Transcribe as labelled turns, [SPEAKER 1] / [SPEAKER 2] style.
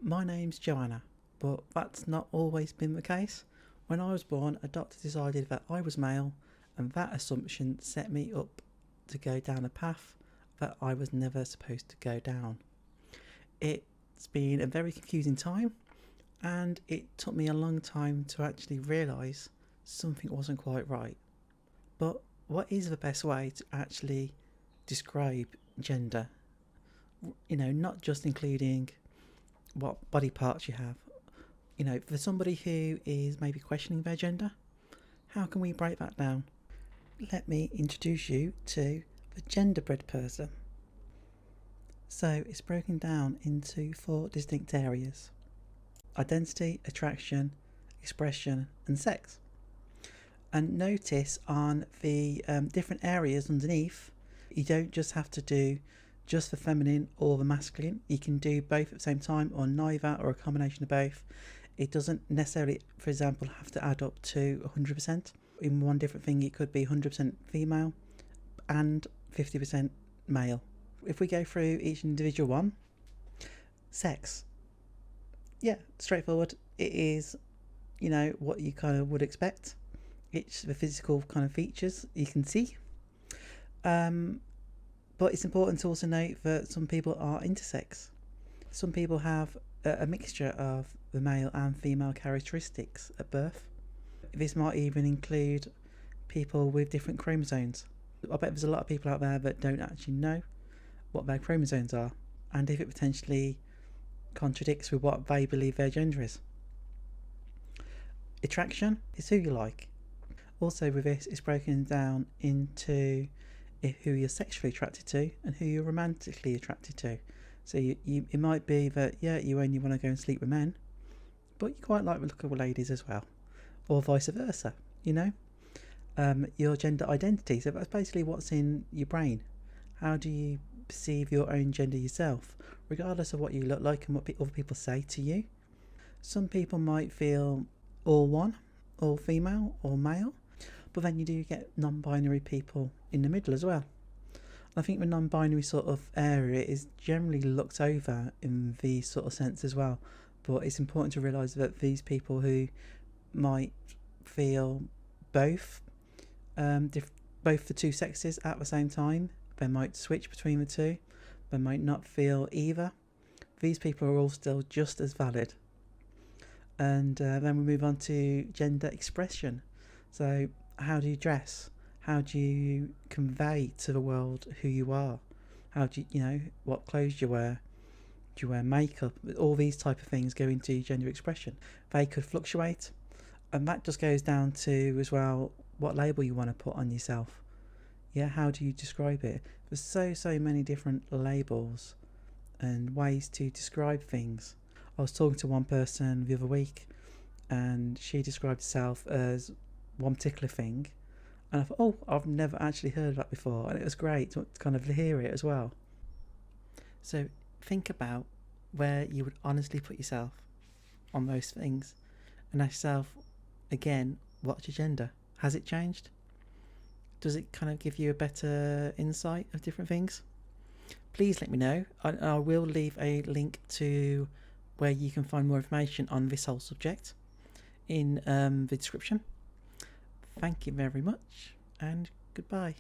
[SPEAKER 1] My name's Joanna, but that's not always been the case. When I was born, a doctor decided that I was male, and that assumption set me up to go down a path that I was never supposed to go down. It's been a very confusing time, and it took me a long time to actually realise something wasn't quite right. But what is the best way to actually describe gender? Not just including what body parts you have. For somebody who is maybe questioning their gender, how can we break that down? Let me introduce you to the Genderbread person. So it's broken down into 4 distinct areas: identity, attraction, expression and sex. And notice on the different areas underneath, you don't just have to do just the feminine or the masculine. You can do both at the same time, or neither, or a combination of both. It doesn't necessarily, for example, have to add up to 100%. In one different thing, it could be 100% female and 50% male. If we go through each individual one, sex. Yeah, straightforward. It is, what you kind of would expect. It's the physical kind of features you can see. But it's important to also note that some people are intersex. Some people have a mixture of the male and female characteristics at birth. This might even include people with different chromosomes. I bet there's a lot of people out there that don't actually know what their chromosomes are, and if it potentially contradicts with what they believe their gender is. Attraction is who you like. Also with this, it's broken down into who you're sexually attracted to and who you're romantically attracted to. So it might be that, you only want to go and sleep with men, but you quite like the look of ladies as well, or vice versa, your gender identity. So that's basically what's in your brain. How do you perceive your own gender yourself, regardless of what you look like and what other people say to you? Some people might feel all one, all female, or male, but then you do get non-binary people in the middle as well. I think the non-binary sort of area is generally looked over in these sort of sense as well, but it's important to realise that these people who might feel both the two sexes at the same time, they might switch between the two, they might not feel either. These people are all still just as valid. And then we move on to gender expression. So how do you dress? How do you convey to the world who you are? How do you, what clothes do you wear? Do you wear makeup? All these type of things go into gender expression. They could fluctuate, and that just goes down to as well what label you want to put on yourself. How do you describe it? There's so many different labels and ways to describe things. I was talking to one person the other week, and she described herself as one particular thing, and I thought, I've never actually heard of that before, and it was great to kind of hear it as well. So think about where you would honestly put yourself on those things, and ask yourself again, what's your gender? Has it changed? Does it kind of give you a better insight of different things? Please let me know. I will leave a link to where you can find more information on this whole subject in the description. Thank you very much, and goodbye.